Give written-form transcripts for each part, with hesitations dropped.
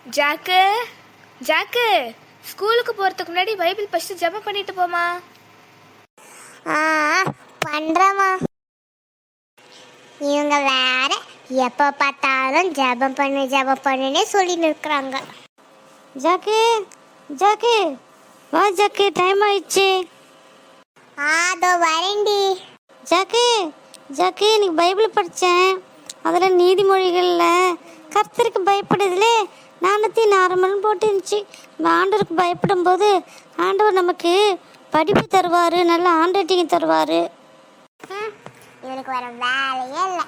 Jack jack, ஸ்கூலுக்கு போறதுக்கு முன்னாடி பைபிள் ஃபர்ஸ்ட் ஜெபம் பண்ணிட்டு போமா. பண்றமா. இவங்க வேற எப்ப பார்த்தாலும் ஜெபம் பண்ணுன்னே சொல்லிட்டு இருக்கிறாங்க. ஜாக்கு ஜாக்கு வா ஜாக்கு, டைம் ஆயிடுச்சு. அதோ வரேன்டி. ஜாக்கு ஜாக்கு, இன்னைக்கு பைபிள் படித்தேன். அதில் நீதிமொழிகளில் கர்த்தருக்கு பயப்படுறதுல 440 போட்டு இருந்துச்சு. ஆண்டவருக்கு பயப்படும் போது ஆண்டவர் நமக்கு படிப்பு தருவார், நல்ல ஹேண்ட்ரைட்டிங் தருவார். இவனுக்கு வர வேலையே இல்லை.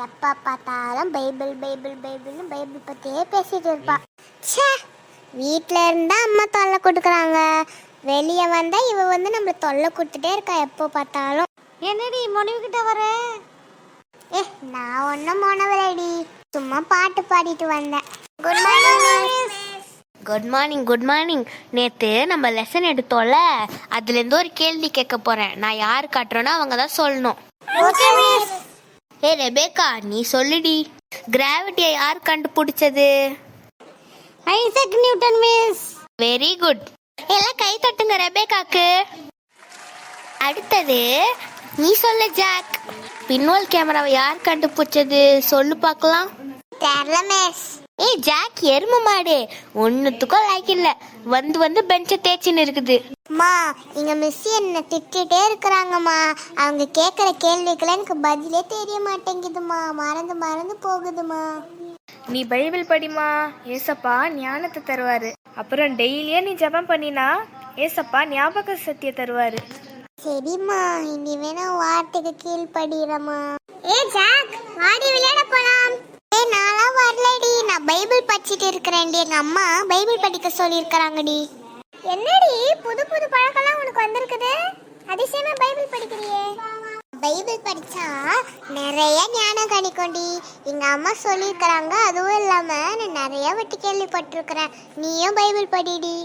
எப்போ பார்த்தாலும் பைபிள் பைபிள் பைபிள்னு பைபிள் பற்றியே பேசிட்டு இருப்பா. ச்சே, வீட்டில் இருந்தால் அம்மா தொல்லை கொடுக்குறாங்க, வெளியே வந்தால் இவ நம்மளை தொல்லை கொடுத்துட்டே இருக்கா எப்போ பார்த்தாலும். என்னடி மனைவிக்கிட்ட வர? நான் ஒன்றும் மோனவரடி, சும்மா பாட்டு பாடிட்டு வந்தேன். Good morning. Good morning. Good morning. நேற்று நம்ம லெசன் எடுத்தோம்ல, அதுலேருந்து ஒரு கேள்வி கேட்க போகிறேன். நான் யார் காட்டுறேனோ அவங்க தான் சொல்லணும். ஏ ரெபேக்கா, நீ சொல்லுடி. கிராவிட்டியை யார் கண்டுபிடிச்சது? Isaac Newton miss. Very good. எல்லாம் கை தட்டுங்க ரெபேக்காக்கு. அடுத்தது நீ சொல்லு ஜாக். பின்னோல் கேமராவை யார் கண்டுபிடிச்சது சொல்லு பார்க்கலாம். தெரியல மிஸ். ஏய் ஜாக், எரும மாடு, ஒன்னுத்துக்கும் லைக் இல்ல, வந்து பெஞ்சை தேய்ச்சின்னு இருக்குது. அம்மா, இங்க மிஸ் என்ன திட்டிகிட்டே இருக்கிறாங்கம்மா. அவங்க கேட்குற கேள்விக்கெல்லாம் எனக்கு பதிலே தெரிய மாட்டேங்குதுமா, மறந்து போகுதுமா. நீ பைபிள் படிமா, ஏசப்பா ஞானத்தை தருவாரு. அப்புறம் டெய்லியே நீ ஜெபம் பண்ணினா ஏசப்பா ஞாபக சக்தியை தருவாரு. சரிம்மா, இனி வேணா வார்த்தைக்கு கீழ்படிறமா. ஜாக், வாடி விளையாட போலாம். நான்லாம் வரலடி, நான் பைபிள் படிச்சுட்டு இருக்கிறேன்டி. எங்க அம்மா பைபிள் படிக்க சொல்லியிருக்கிறாங்கடி. என்னடி புது பழக்கம்லாம் உனக்கு வந்திருக்குது? அதிசயமா பைபிள் படிக்கிறியே. பைபிள் படிச்சா நிறைய ஞானம் கிடைக்கும்டி, எங்க அம்மா சொல்லியிருக்கிறாங்க. அதுவும் இல்லாம நான் நிறைய வாட்டி கேள்விப்பட்டிருக்கிறேன். நீயும் பைபிள் படிடி.